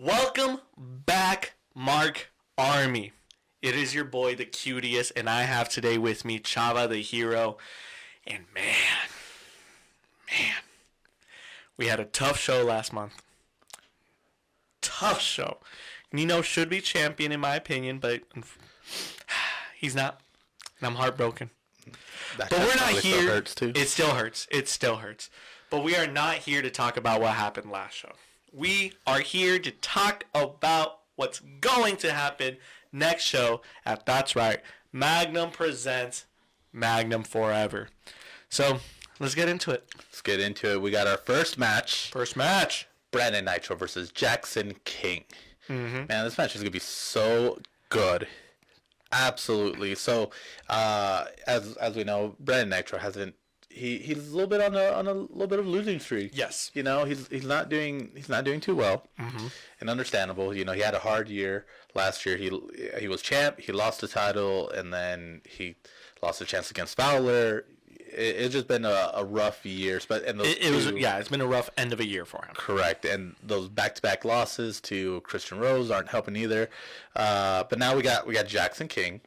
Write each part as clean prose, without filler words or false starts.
Welcome back, Mark Army. It is your boy, the cutiest, and I have today with me Chava, the hero. And man, we had a tough show last month. Tough show. Nino should be champion in my opinion, but he's not. And I'm heartbroken. But we're not here. Still hurts too. It still hurts. It still hurts. But we are not here to talk about what happened last show. We are here to talk about what's going to happen next show at That's Right, Magnum presents Magnum Forever. So, let's get into it. We got our first match. Brandon Nitro versus Jackson King. Mm-hmm. Man, this match is going to be so good. Absolutely. So, as we know, Brandon Nitro hasn't. He's a little bit on a little bit of losing streak. Yes. You know, he's not doing too well. Mm-hmm. And understandable. You know, he had a hard year last year. He was champ. He lost the title, and then he lost the chance against Fowler. It's just been a rough year. It's been a rough end of a year for him. Correct, and those back-to-back losses to Christian Rose aren't helping either. But now we got Jackson King.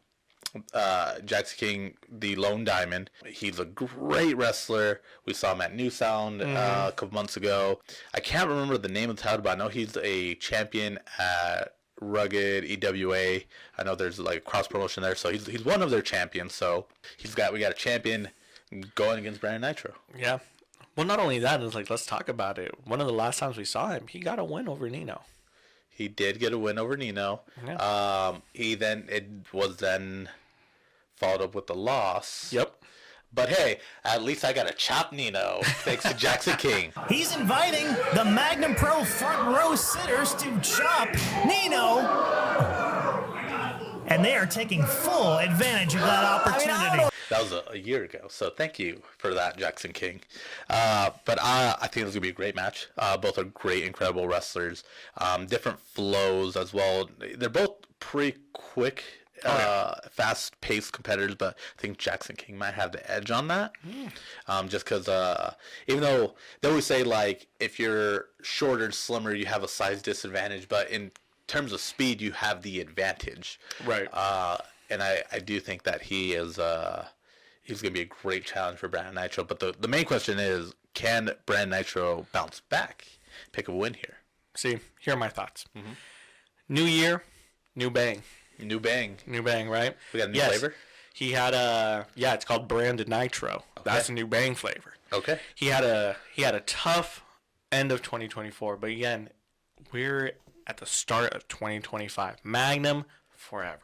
Jackson King, the Lone Diamond. He's a great wrestler. We saw him at New Sound a couple months ago. I can't remember the name of the title, but I know he's a champion at Rugged EWA. I know there's like cross promotion there, so he's one of their champions. So we got a champion going against Brandon Nitro. Yeah. Well, not only that, it's like, let's talk about it. One of the last times we saw him, he got a win over Nino. He did get a win over Nino. Yeah. It was followed up with the loss. Yep. But hey, at least I got to chop Nino thanks to Jackson King. He's inviting the Magnum Pro front row sitters to chop Nino. And they are taking full advantage of that opportunity. That was a year ago, so thank you for that, Jackson King. But I think this is going to be a great match. Both are great, incredible wrestlers. Different flows as well. They're both pretty quick, fast-paced competitors, but I think Jackson King might have the edge on that. Just because even though they always say, like, if you're shorter, slimmer, you have a size disadvantage, but in terms of speed, you have the advantage. Right. And I do think that he's going to be a great challenge for Brandon Nitro. But the main question is, can Brandon Nitro bounce back, pick a win here? See, here are my thoughts. New year, new bang. New bang, right? We got a new flavor? He had it's called Brandon Nitro. Okay. That's a new bang flavor. Okay. He had a tough end of 2024, but again, we're at the start of 2025. Magnum forever.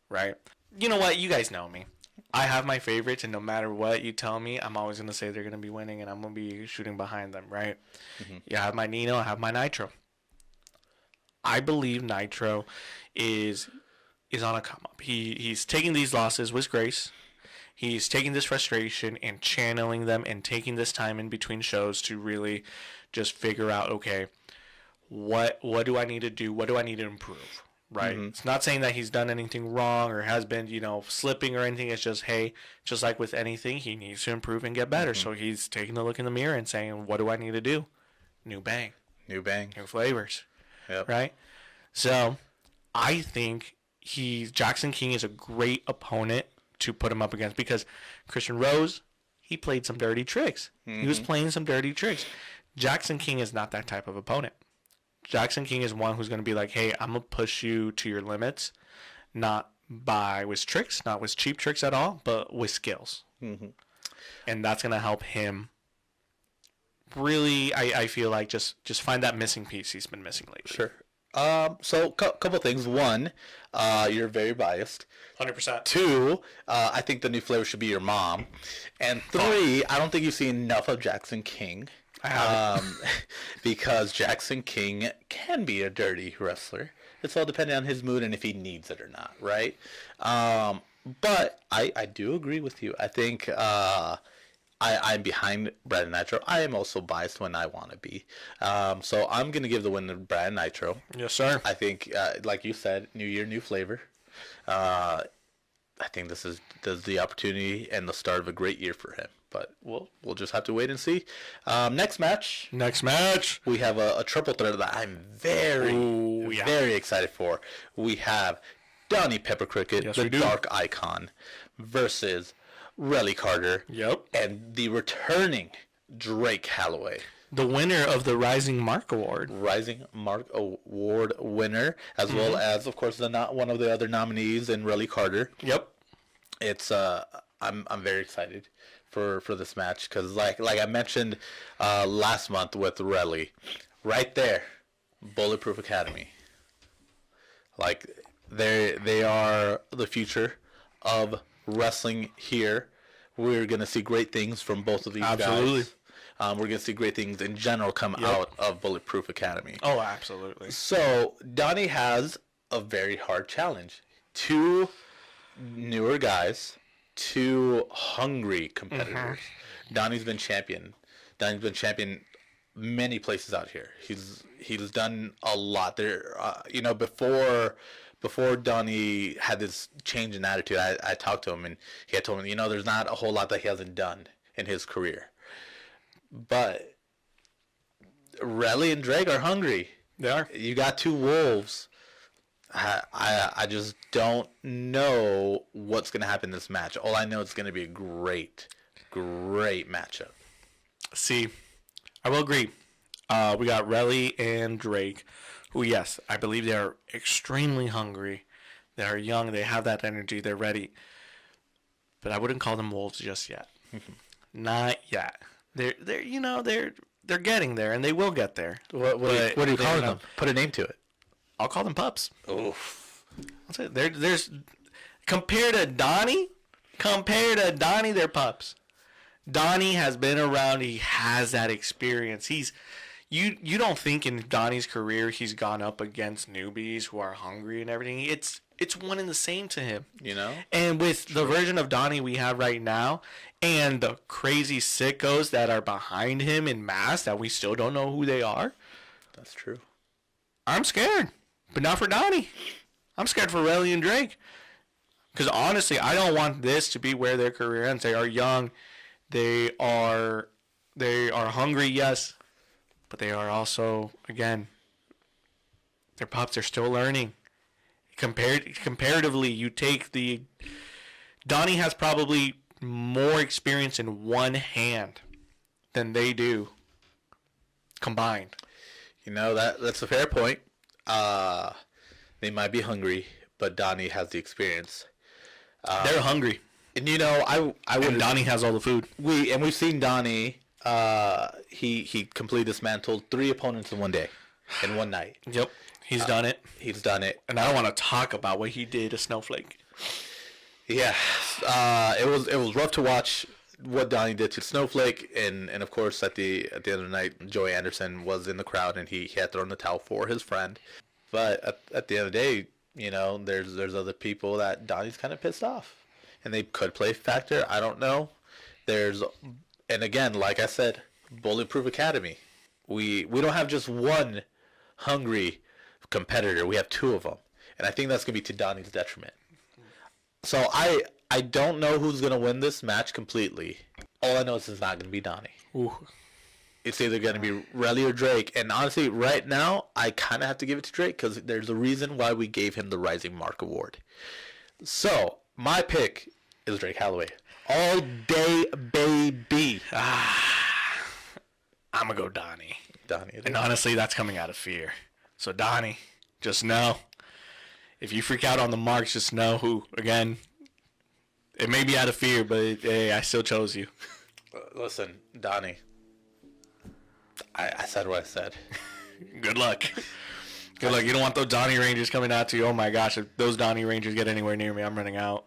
Right? You know what? You guys know me. I have my favorites, and no matter what you tell me, I'm always going to say they're going to be winning, and I'm going to be shooting behind them, right? You have my Nino, I have my Nitro. I believe Nitro is on a come-up. He's taking these losses with grace. He's taking this frustration and channeling them and taking this time in between shows to really just figure out, okay, what do I need to do? What do I need to improve? Right. It's not saying that he's done anything wrong or has been, slipping or anything. It's just, hey, just like with anything, he needs to improve and get better. So he's taking a look in the mirror and saying, what do I need to do? New bang. New bang. New flavors. Yep. Right? So I think Jackson King is a great opponent to put him up against because Christian Rose, he played some dirty tricks. He was playing some dirty tricks. Jackson King is not that type of opponent. Jackson King is one who's going to be like, hey, I'm going to push you to your limits, not with tricks, not with cheap tricks at all, but with skills. And that's going to help him really, I feel like, just find that missing piece he's been missing lately. Sure. So couple things. One, you're very biased. 100%. Two, I think the new flavor should be your mom. And three, I don't think you've seen enough of Jackson King. Because Jackson King can be a dirty wrestler. It's all depending on his mood and if he needs it or not, right? But I do agree with you. I think I'm behind Brandon Nitro. I am also biased when I want to be. So I'm going to give the win to Brandon Nitro. Yes, sir. I think, like you said, new year, new flavor. I think this is the opportunity and the start of a great year for him. but we'll just have to wait and see. Next match, we have a triple threat that I'm very excited for. We have Donnie Pepper Cricket, the Dark Icon, versus Relly Carter. Yep. And the returning Drake Holloway. The winner of the Rising Mark Award. Rising Mark Award winner, as well as, of course, one of the other nominees in Relly Carter. Yep. It's I'm very excited for this match because like I mentioned last month with Relly, right there, Bulletproof Academy. Like they are the future of wrestling here. We're gonna see great things from both of these guys. We're going to see great things in general come out of Bulletproof Academy. Oh, absolutely. So, Donnie has a very hard challenge. 2 newer guys, 2 hungry competitors. Donnie's been champion. Donnie's been champion many places out here. He's done a lot. There, before Donnie had this change in attitude, I talked to him and he had told me, there's not a whole lot that he hasn't done in his career. But Relly and Drake are hungry. They are. You got 2 wolves. I just don't know what's going to happen in this match. All I know is it's going to be a great matchup. See, I will agree. We got Relly and Drake, who, yes, I believe they are extremely hungry. They are young. They have that energy. They're ready. But I wouldn't call them wolves just yet. Not yet. They're getting there, and they will get there. What do you call them? Put a name to it. I'll call them pups. Oof. I'll say there's compared to Donnie, they're pups. Donnie has been around. He has that experience. You don't think in Donnie's career he's gone up against newbies who are hungry and everything. It's one and the same to him. And with the version of Donnie we have right now, and the crazy sickos that are behind him in mass that we still don't know who they are. That's true. I'm scared, but not for Donnie. I'm scared for Relly and Drake. Because honestly, I don't want this to be where their career ends. They are young. They are hungry, yes. But they are also, again, they're pups. They're still learning. Comparatively, you take Donnie has probably more experience in one hand than they do combined. That's a fair point. They might be hungry, but Donnie has the experience. They're hungry. And I would. And Donnie has all the food. We've seen Donnie. He completely dismantled 3 opponents in one day, in one night. Yep, he's done it. He's done it, and I don't want to talk about what he did to Snowflake. Yeah, it was rough to watch what Donnie did to Snowflake, and of course at the end of the night, Joey Anderson was in the crowd and he had thrown the towel for his friend. But at the end of the day, there's other people that Donnie's kind of pissed off, and they could play factor. I don't know. And again, like I said, Bulletproof Academy. We don't have just one hungry competitor. We have 2 of them, and I think that's gonna be to Donnie's detriment. So I don't know who's gonna win this match completely. All I know is it's not gonna be Donnie. Ooh. It's either gonna be Relly or Drake. And honestly, right now, I kind of have to give it to Drake because there's a reason why we gave him the Rising Mark Award. So my pick is Drake Holloway. All day, baby. I'm gonna go Donnie. Donnie. And honestly, that's coming out of fear. So Donnie, just know, if you freak out on the marks, just know who. Again, it may be out of fear, but hey, I still chose you. Listen, Donnie. I said what I said. Good luck. Good luck. You don't want those Donnie Rangers coming out to you. Oh my gosh, if those Donnie Rangers get anywhere near me, I'm running out.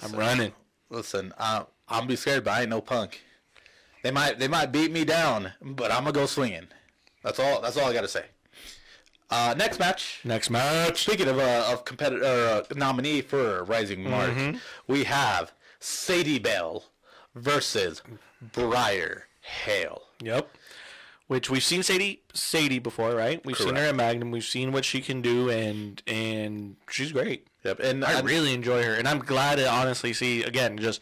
I'm running. Listen, I'm gonna be scared, but I ain't no punk. They might beat me down, but I'm gonna go swinging. That's all I gotta say. Next match. Speaking of competitor nominee for Rising Mark, we have Sadie Bell versus Briar Hale. Yep. which we've seen Sadie before, right? We've seen her at Magnum. We've seen what she can do, and she's great. Yep, and I really enjoy her, and I'm glad to honestly see again just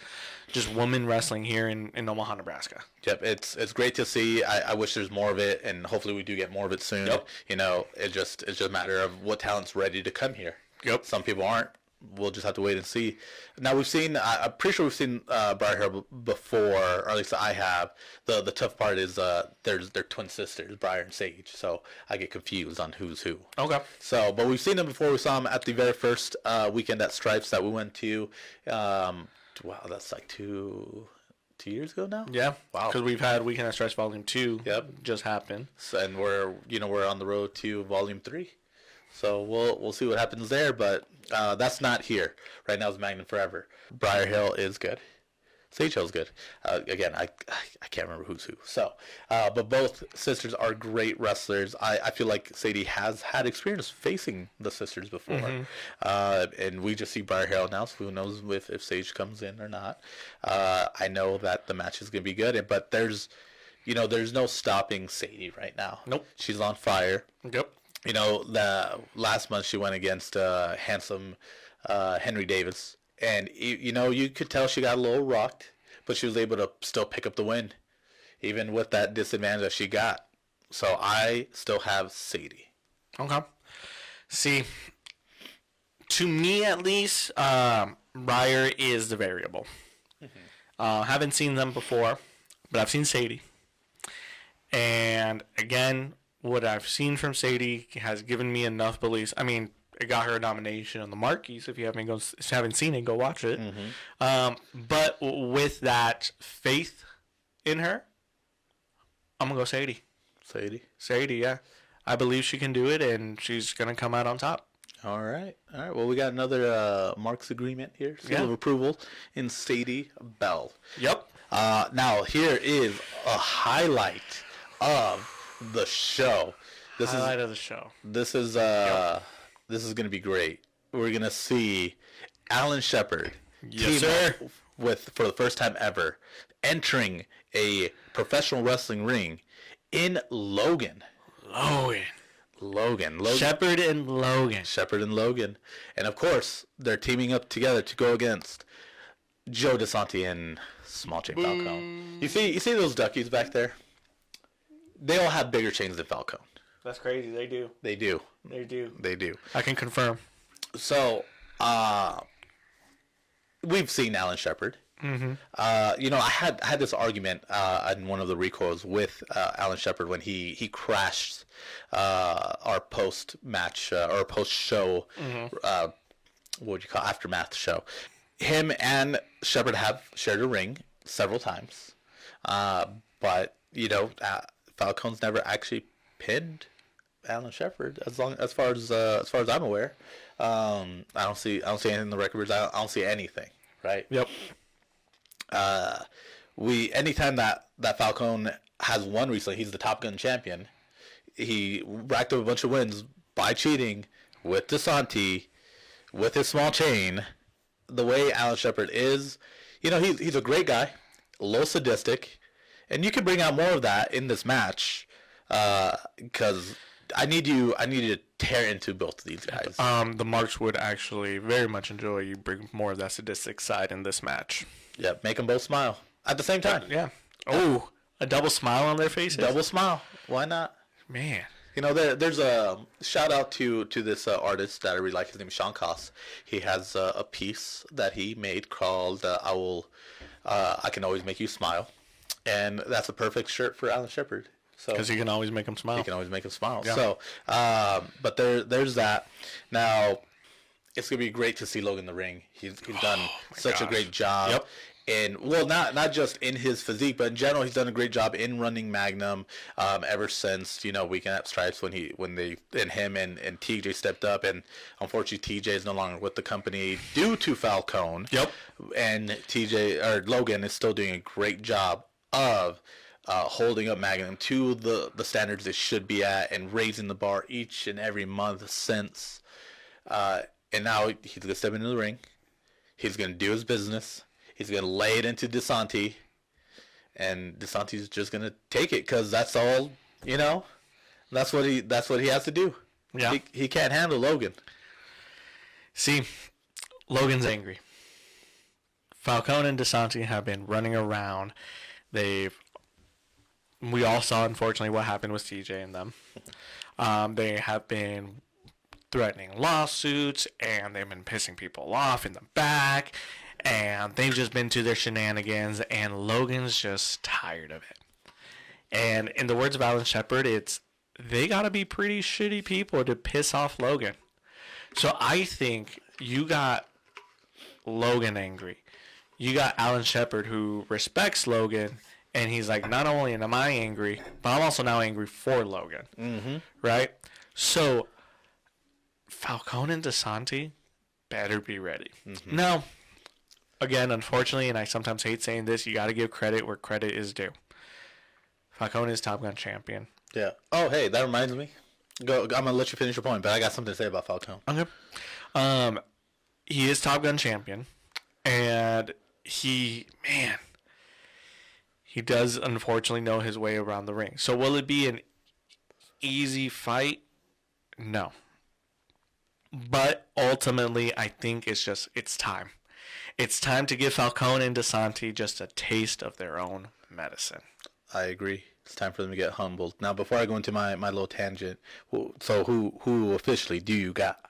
women wrestling here in Omaha, Nebraska. Yep, it's great to see. I wish there's more of it, and hopefully we do get more of it soon. Yep. You know, it's just a matter of what talent's ready to come here. Yep. Some people aren't. We'll just have to wait and see. Now we've seen. I'm pretty sure we've seen Briar Hill before, or at least I have. The tough part is they're twin sisters, Briar and Sage. So I get confused on who's who. Okay. So, but we've seen them before. We saw them at the very first weekend at Stripes that we went to. Wow, that's like two years ago now. Yeah. Wow. Because we've had Weekend at Stripes Volume 2. Yep. Just happened. So, and we're on the road to Volume 3. So we'll see what happens there, but that's not here. Right now it's Magnum Forever. Briar Hill is good. Sage Hill's good. Again, I can't remember who's who. So, but both sisters are great wrestlers. I feel like Sadie has had experience facing the sisters before. And we just see Briar Hill now, so who knows if Sage comes in or not. I know that the match is going to be good, but there's no stopping Sadie right now. Nope. She's on fire. Yep. You know, the last month she went against handsome Henry Davis, and you could tell she got a little rocked, but she was able to still pick up the win, even with that disadvantage that she got. So I still have Sadie. Okay. See, to me at least, Briar is the variable. Haven't seen them before, but I've seen Sadie, and again, what I've seen from Sadie has given me enough beliefs. I mean, it got her a nomination on the Markies. If you haven't seen it, go watch it. But with that faith in her, I'm going to go Sadie. Sadie, yeah. I believe she can do it, and she's going to come out on top. All right. Well, we got another Marks agreement here. Seal of approval in Sadie Bell. Yep. Now, here is a highlight of the show. Highlight of the show. This is going to be great. We're going to see Alan Shepard team up for the first time ever entering a professional wrestling ring in Logan. Shepard and Logan. And of course, they're teaming up together to go against Joe DeSanti and Small Chain Falcone. You see those duckies back there? They all have bigger chains than Falcone. That's crazy. They do. I can confirm. So, we've seen Alan Shepard. I had this argument in one of the recoils with Alan Shepard when he crashed our post-match or post-show, what would you call aftermath show. Him and Shepard have shared a ring several times, but Falcone's never actually pinned Alan Shepard as far as I'm aware. I don't see anything in the records. I don't see anything. Right. Yep. Anytime that Falcone has won recently, he's the Top Gun champion. He racked up a bunch of wins by cheating with DeSanti, with his small chain. The way Alan Shepard is, he's a great guy, a little sadistic. And you can bring out more of that in this match, because I need you to tear into both of these guys. The Marks would actually very much enjoy you bring more of that sadistic side in this match. Yeah, make them both smile at the same time. Yeah. Oh, a double smile on their faces. Double smile. Why not? Man. There's a shout out to this artist that I really like. His name is Sean Koss. He has a piece that he made called I Can Always Make You Smile. And that's a perfect shirt for Alan Shepard. Because he can always make him smile. He can always make him smile. Yeah. So, but there's that. Now, it's gonna be great to see Logan in the ring. He's done such a great job. Yep. And not just in his physique, but in general, he's done a great job in running Magnum. Ever since Weekend at Stripes when him and TJ stepped up, and unfortunately TJ is no longer with the company due to Falcone. Yep. And Logan is still doing a great job of holding up Magnum to the standards it should be at, and raising the bar each and every month since. And now he's going to step into the ring. He's going to do his business. He's going to lay it into DeSanti. And DeSanti's just going to take it because that's all You know, that's what he has to do. Yeah. He can't handle Logan. See, Logan's angry. Falcone and DeSanti have been running around. We all saw, unfortunately, what happened with CJ and them. They have been threatening lawsuits, and they've been pissing people off in the back, and they've just been to their shenanigans, and Logan's just tired of it. And in the words of Alan Shepard, they gotta be pretty shitty people to piss off Logan. So I think you got Logan angry. You got Alan Shepard, who respects Logan, and he's like, not only am I angry, but I'm also now angry for Logan. Mm-hmm. Right? So Falcone and DeSanti better be ready. Mm-hmm. Now, again, unfortunately, and I sometimes hate saying this, you got to give credit where credit is due. Falcone is Top Gun champion. Yeah. Oh, hey, that reminds me. I'm going to let you finish your point, but I got something to say about Falcone. Okay. He is Top Gun champion, and he does unfortunately know his way around the ring. So will it be an easy fight? No. But ultimately, I think it's time. It's time to give Falcone and DeSanti just a taste of their own medicine. I agree. It's time for them to get humbled. Now, before I go into my little tangent, so who officially do you got?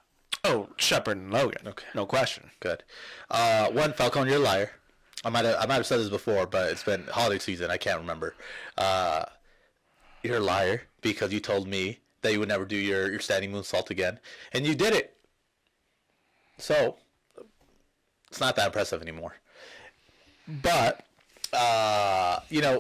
Oh, Shepard and Logan. Okay. No question. Good. One, Falcone, you're a liar. I might have said this before, but it's been holiday season. I can't remember. You're a liar because you told me that you would never do your standing moonsault again, and you did it. So it's not that impressive anymore. But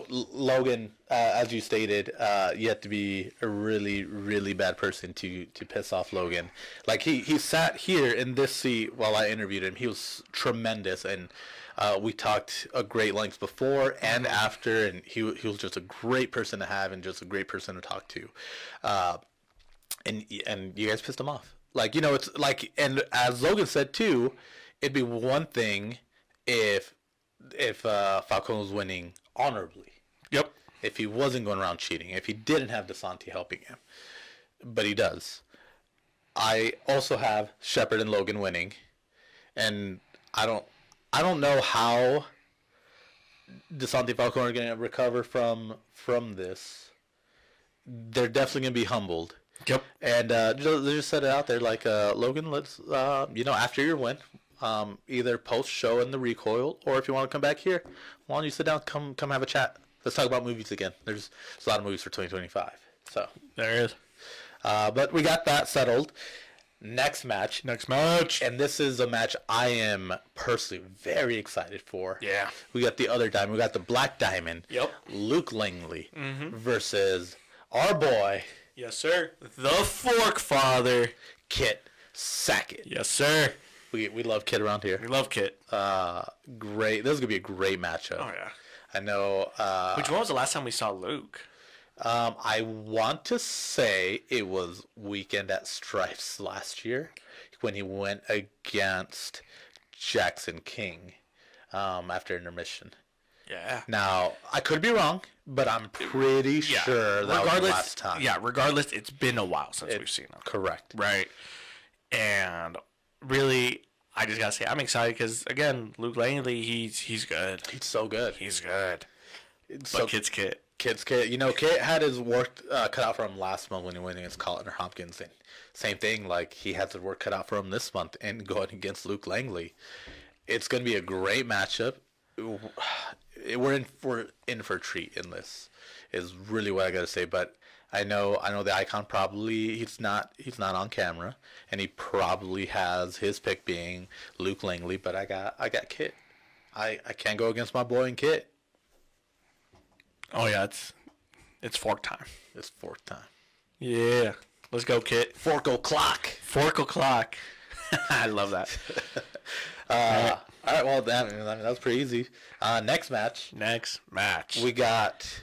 Logan, as you stated, you have to be a really, really bad person to piss off Logan. Like he sat here in this seat while I interviewed him. He was tremendous, and we talked a great length before and after, and he was just a great person to have and just a great person to talk to. And you guys pissed him off. Like, it's like, and as Logan said too, it'd be one thing if Falcone was winning honorably. Yep. If he wasn't going around cheating, if he didn't have DeSanti helping him, but he does. I also have Shepard and Logan winning, and I don't know how DeSanti and Falcone are going to recover from this. They're definitely going to be humbled. Yep. And they just set it out there like, Logan, let's after your win, either post show in the recoil, or if you want to come back here, why don't you sit down, come have a chat. Let's talk about movies again. There's a lot of movies for 2025. So there is. But we got that settled. Next match. And this is a match I am personally very excited for. Yeah. We got the other diamond. We got the Black Diamond. Yep. Luke Langley versus our boy. Yes, sir. The Fork Father. Kit Sackett. Yes, sir. We love Kit around here. We love Kit. Great. This is going to be a great matchup. Oh, yeah. I know. When was the last time we saw Luke? I want to say it was Weekend at Strifes last year when he went against Jackson King after intermission. Yeah. Now, I could be wrong, but I'm pretty sure that was the last time. Yeah, regardless, it's been a while since we've seen him. Correct. Right. And really, I just got to say, I'm excited because, again, Luke Langley, he's good. He's so good. He's good. So Kit's Kit. Kit's Kit. Kit had his work cut out for him last month when he went against Colin Hopkins. And same thing, like, he has his work cut out for him this month and going against Luke Langley. It's going to be a great matchup. We're in for a treat in this, is really what I got to say. But I know the Icon probably he's not on camera, and he probably has his pick being Luke Langley. But I got Kit. I can't go against my boy in Kit. Oh yeah, it's fork time. It's fork time. Yeah, let's go, Kit. Fork o'clock. Fork o'clock. I love that. All right, well, that was pretty easy. Next match. We got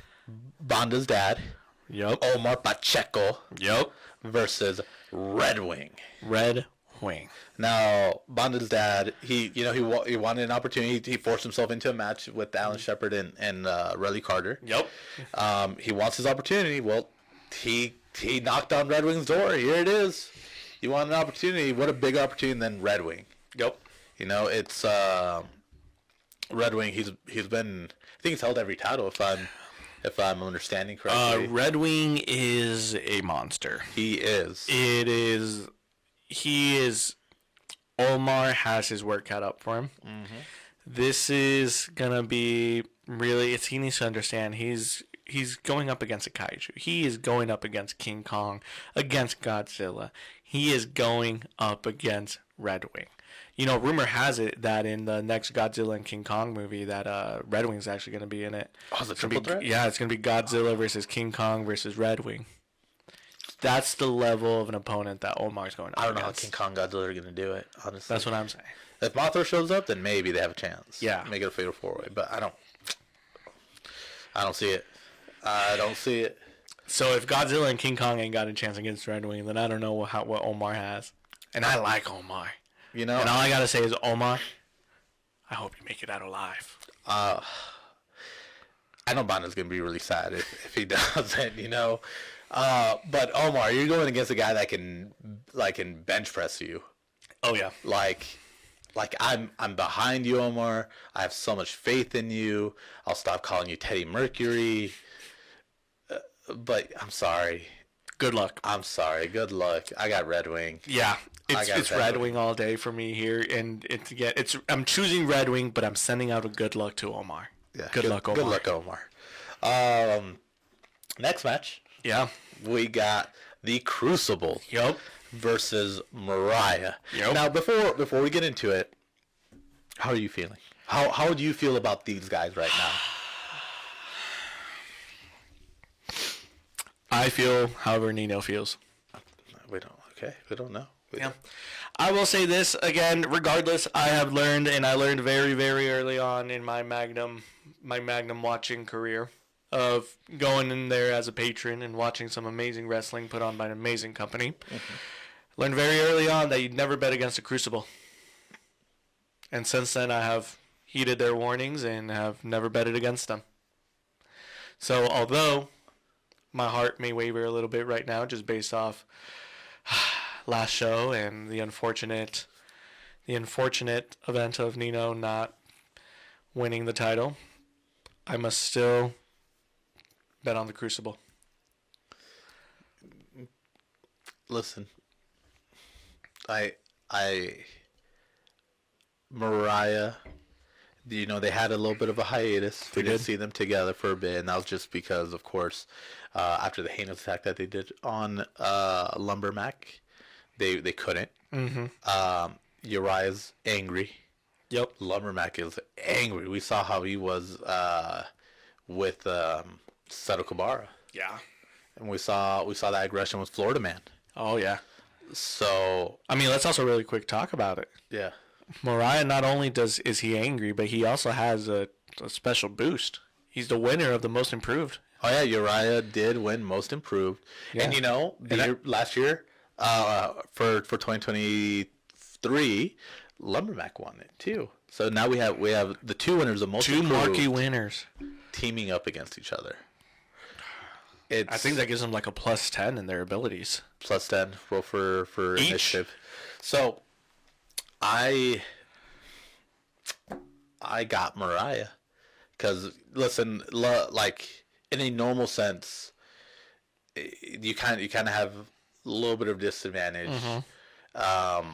Banda's dad. Yep. Omar Pacheco. Yep. Versus Red Wing. Now, Banda's dad, he wanted an opportunity. He forced himself into a match with Alan Shepard and Relly Carter. Yep. He wants his opportunity. Well, he knocked on Red Wing's door. Here it is. You want an opportunity? What a big opportunity than Red Wing. Yep. You know, it's Red Wing. He's been. I think he's held every title. If I'm understanding correctly. Red Wing is a monster. He is. It is. He is. Omar has his work cut up for him. Mm-hmm. This is gonna be really. He needs to understand. He's going up against a kaiju. He is going up against King Kong, against Godzilla. He is going up against Red Wing. You know, rumor has it that in the next Godzilla and King Kong movie that Red Wing's actually going to be in it. Oh, it's a triple threat? Yeah, it's going to be Godzilla versus King Kong versus Red Wing. That's the level of an opponent that Omar's going up I don't know against. how King Kong Godzilla are going to do it, honestly. That's what I'm saying. If Mothra shows up, then maybe they have a chance. Yeah. Make it a fatal four-way. But I don't see it. I don't see it. So if Godzilla and King Kong ain't got a chance against Red Wing, then I don't know what Omar has. And I like Omar. You know, And all I got to say is, Omar, I hope you make it out alive. I know Banda's going to be really sad if he doesn't, you know. But Omar, you're going against a guy that can bench press you. Oh, yeah. Like I'm behind you, Omar. I have so much faith in you. I'll stop calling you Teddy Mercury. But I'm sorry. Good luck. I'm sorry. Good luck. I got Red Wing. Yeah. I got It's Red Wing all day for me here, and I'm choosing Red Wing, but I'm sending out a good luck to Omar. Yeah. Good luck, Omar. Good luck, Omar. Next match, Yeah. we got the Crucible Yup. versus Mariah. Yep. Now, before we get into it, how are you feeling? How do you feel about these guys right now? I feel however Nino feels. We don't know. Yeah. I will say this again, regardless, I have learned, and I learned very, very early on in my Magnum watching career, of going in there as a patron and watching some amazing wrestling put on by an amazing company. Mm-hmm. Learned very early on that you'd never bet against a Crucible. And since then, I have heeded their warnings and have never betted against them. So, although my heart may waver a little bit right now, just based off last show and the unfortunate event of Nino not winning the title, I must still bet on the Crucible. Listen, Mariah, you know, they had a little bit of a hiatus. We didn't see them together for a bit, and that was just because, of course, after the heinous attack that they did on Lumbermack, they couldn't. Mm-hmm. Uriah's angry. Yep. Lumbermack is angry. We saw how he was with Seto Kabara. Yeah. And we saw that aggression with Florida Man. Oh, yeah. So, I mean, let's also really quick talk about it. yeah. Mariah, not only is he angry, but he also has a special boost. He's the winner of the Most Improved. Oh, yeah, Uriah did win Most Improved. Yeah. And, you know, last year, for 2023, Lumbermack won it, too. So now we have the two winners of Most Two Improved. marquee winners. Teaming up against each other. I think that gives them like a +10 in their abilities. +10 roll for Each. initiative. So I got Mariah because listen, like in a normal sense, you kind of have a little bit of disadvantage. Mm-hmm.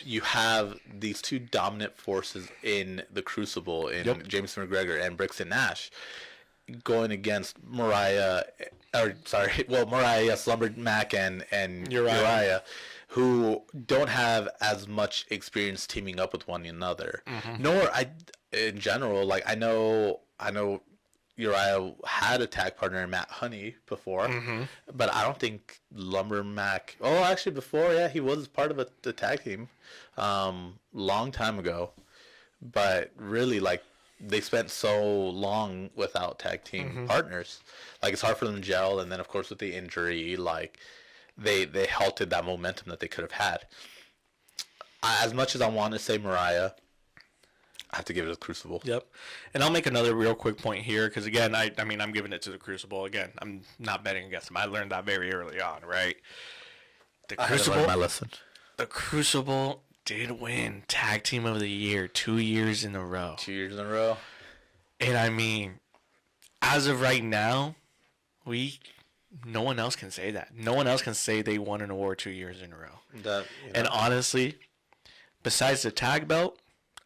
You have these two dominant forces in the Crucible in Jameson McGregor and Brixton Nash going against Mariah, yes, Lumbermack and Uriah, who don't have as much experience teaming up with one another. Mm-hmm. Nor in general, like I know Uriah had a tag partner in Matt Honey before, mm-hmm. but I don't think Lumbermack. Oh, actually, before, yeah, he was part of the tag team, long time ago. But really, like they spent so long without tag team mm-hmm. partners, like it's hard for them to gel. And then, of course, with the injury, like they halted that momentum that they could have had. As much as I want to say Mariah, I have to give it to Crucible. Yep. And I'll make another real quick point here because, again, I mean, I'm giving it to the Crucible. Again, I'm not betting against him. I learned that very early on, right? The I had to learn my lesson. The Crucible did win Tag Team of the Year 2 years in a row. 2 years in a row. And, I mean, as of right now, no one else can say that. No one else can say they won an award 2 years in a row. And honestly, besides the tag belt,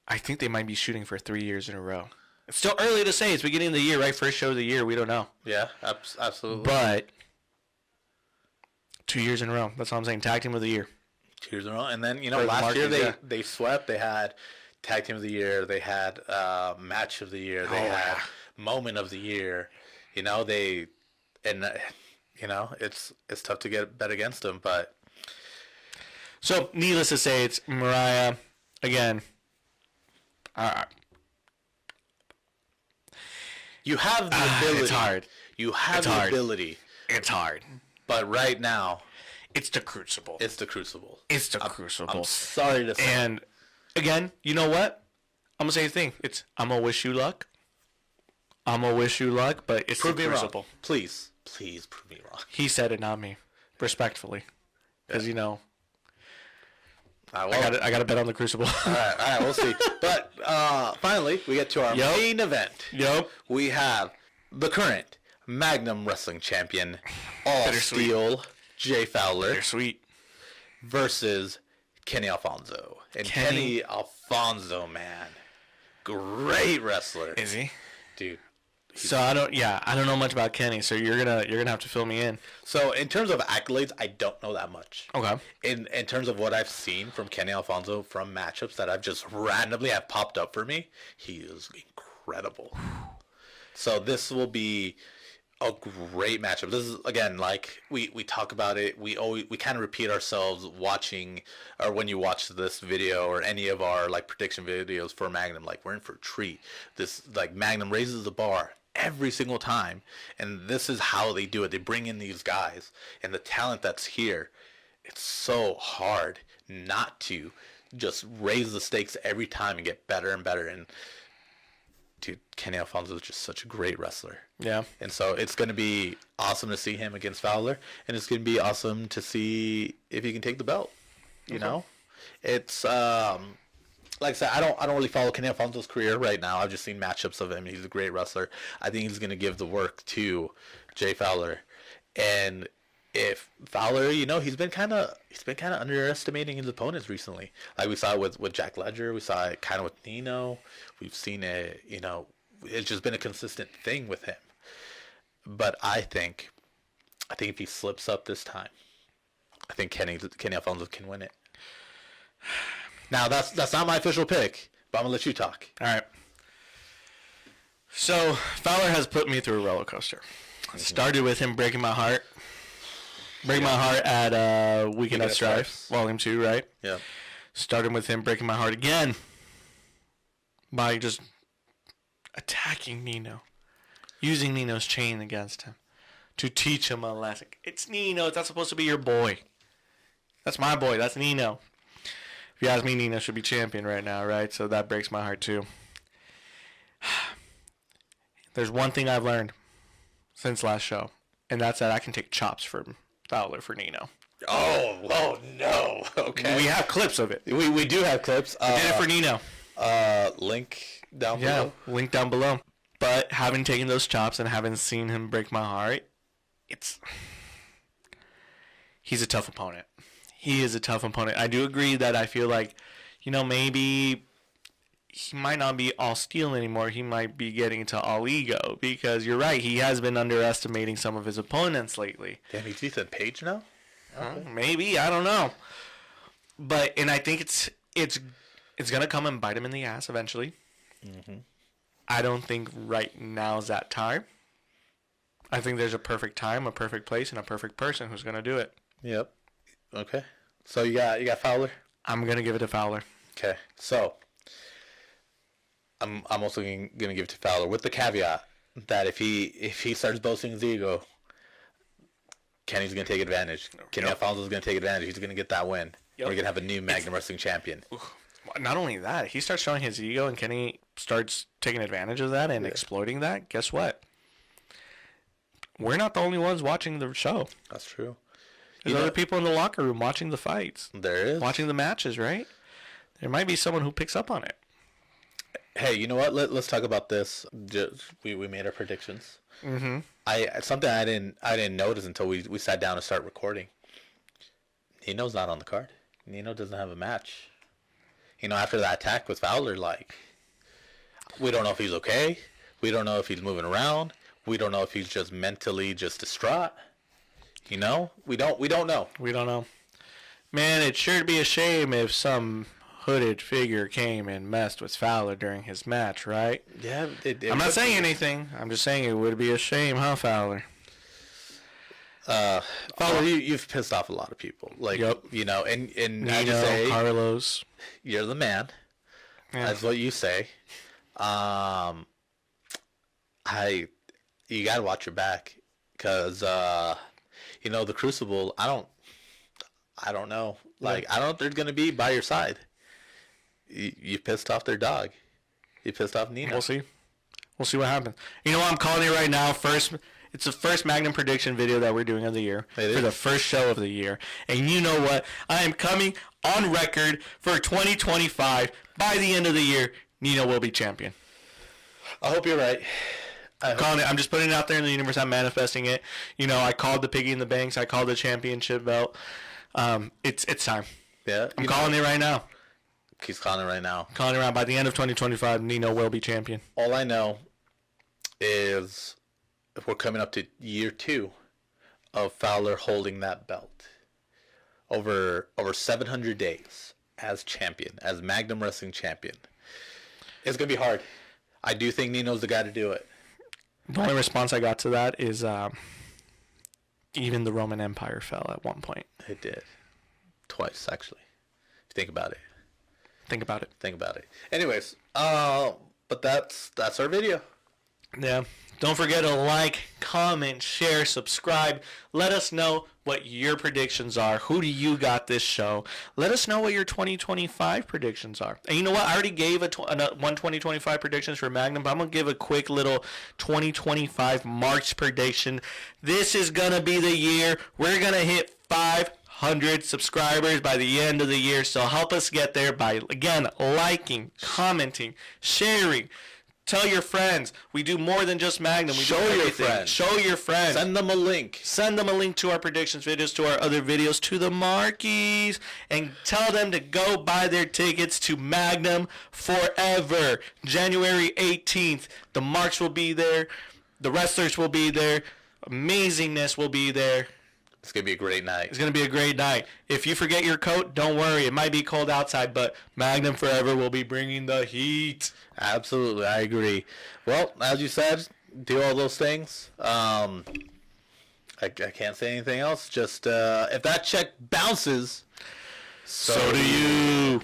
I think they might be shooting for 3 years in a row. It's still early to say. It's beginning of the year, right? First show of the year. We don't know. Yeah, absolutely. But 2 years in a row. That's all I'm saying. Tag Team of the Year. 2 years in a row. And then, last year they swept. They had Tag Team of the Year. They had Match of the Year. They had Moment of the Year. It's tough to bet against them, but. So, needless to say, it's Mariah again. You have the ability. It's hard. You have the ability. It's hard. But right now, it's the Crucible. It's the Crucible. It's the Crucible. I'm sorry to say. And again, you know what? I'm gonna say the thing. I'm gonna wish you luck. But it's prove the me Crucible. Wrong. Please prove me wrong. He said it, not me. Respectfully, because I got to bet on the Crucible. All right, we'll see. But finally, we get to our main event. Yep. We have the current Magnum Wrestling Champion, All Steel, Jay Fowler. They're sweet. Versus Kenny Alfonso. And Kenny Alfonso, man, great wrestler. Is he? Dude. So I don't know much about Kenny, so you're gonna have to fill me in. So in terms of accolades, I don't know that much. Okay. In terms of what I've seen from Kenny Alfonso from matchups that I've just randomly have popped up for me, he is incredible. So this will be a great matchup. This is, again, like we talk about it, we kind of repeat ourselves watching, or when you watch this video or any of our like prediction videos for Magnum, like we're in for a treat. This, like, Magnum raises the bar every single time, and this is how they do it. They bring in these guys and the talent that's here. It's so hard not to just raise the stakes every time and get better and better. And dude, Kenny Alfonso is just such a great wrestler. Yeah. And so it's going to be awesome to see him against Fowler, and it's going to be awesome to see if he can take the belt. You know, it's like I said, I don't really follow Kenny Alfonso's career right now. I've just seen matchups of him. He's a great wrestler. I think he's going to give the work to Jay Fowler, and if Fowler, he's been kind of underestimating his opponents recently. Like we saw it with Jack Ledger, we saw it kind of with Nino. We've seen it, it's just been a consistent thing with him. But I think if he slips up this time, I think Kenny Alfonso can win it. Now that's not my official pick, but I'm gonna let you talk. All right. So Fowler has put me through a roller coaster. Started with him breaking my heart. Breaking my heart at Weekend at Strife, Volume 2, right? Yeah. Started with him breaking my heart again by just attacking Nino. Using Nino's chain against him to teach him a lesson. It's Nino. That's supposed to be your boy. That's my boy. That's Nino. If you ask me, Nino should be champion right now, right? So that breaks my heart too. There's one thing I've learned since last show, and that's that I can take chops from Fowler for Nino. Oh no. Okay. We have clips of it. We do have clips. I did it for Nino. Link down below. Yeah, link down below. But having taken those chops and having seen him break my heart, he's a tough opponent. He is a tough opponent. I do agree that I feel like, maybe he might not be all steel anymore. He might be getting to all ego, because you're right. He has been underestimating some of his opponents lately. Damn, he's Ethan Page now? Okay. Maybe, I don't know. And I think it's going to come and bite him in the ass eventually. Mm-hmm. I don't think right now is that time. I think there's a perfect time, a perfect place, and a perfect person who's going to do it. Yep. Okay. So you got Fowler? I'm going to give it to Fowler. Okay. So I'm also going to give it to Fowler with the caveat that if he starts boasting his ego, Kenny's going to take advantage. Kenny Alfonso's going to take advantage. He's going to get that win. Yep. We're going to have a new Magnum Wrestling champion. Not only that, he starts showing his ego, and Kenny starts taking advantage of that and exploiting that. Guess what? We're not the only ones watching the show. That's true. There's other people in the locker room watching the fights. There is. Watching the matches, right? There might be someone who picks up on it. Hey, you know what? Let's talk about this. We made our predictions. Mm-hmm. Something I didn't notice until we sat down to start recording. Nino's not on the card. Nino doesn't have a match. After that attack with Fowler, like, we don't know if he's okay. We don't know if he's moving around. We don't know if he's just mentally just distraught. We don't know. We don't know. Man, it'd sure be a shame if some hooded figure came and messed with Fowler during his match, right? Yeah. I'm not saying anything. I'm just saying it would be a shame, huh, Fowler? Fowler, you've pissed off a lot of people. Like, yep. And Nino, I just say, Carlos. You're the man. Yeah. That's what you say. You gotta watch your back, because the Crucible. I don't know. Like, I don't know if they're gonna be by your side. You pissed off their dog. You pissed off Nino. We'll see what happens. You know what? I'm calling it right now. It's the first Magnum prediction video that we're doing of the year. For the first show of the year. And you know what? I am coming on record for 2025. By the end of the year, Nino will be champion. I hope you're right. I'm just putting it out there in the universe. I'm manifesting it. I called the piggy in the banks. I called the championship belt. It's time. Yeah. I'm calling it right now. He's calling it right now. Calling it around. By the end of 2025, Nino will be champion. All I know is if we're coming up to year 2 of Fowler holding that belt over 700 days as champion, as Magnum Wrestling champion. It's going to be hard. I do think Nino's the guy to do it. The only response I got to that is even the Roman Empire fell at one point. It did. Twice, actually. Think about it. Think about it. Anyways, but that's our video. Yeah. Don't forget to like, comment, share, subscribe. Let us know what your predictions are. Who do you got this show? Let us know what your 2025 predictions are. And you know what? I already gave one 2025 predictions for Magnum, but I'm going to give a quick little 2025 March prediction. This is going to be the year we're going to hit 500 subscribers by the end of the year. So help us get there by, again, liking, commenting, sharing. Tell your friends. We do more than just Magnum. Show your friends. Show your friends. Send them a link. Send them a link to our predictions videos, to our other videos, to the Markies, and tell them to go buy their tickets to Magnum Forever. January 18th. The marks will be there. The wrestlers will be there. Amazingness will be there. It's going to be a great night. It's going to be a great night. If you forget your coat, don't worry. It might be cold outside, but Magnum Forever will be bringing the heat. Absolutely. I agree. Well, as you said, do all those things. I can't say anything else. Just if that check bounces, so do you.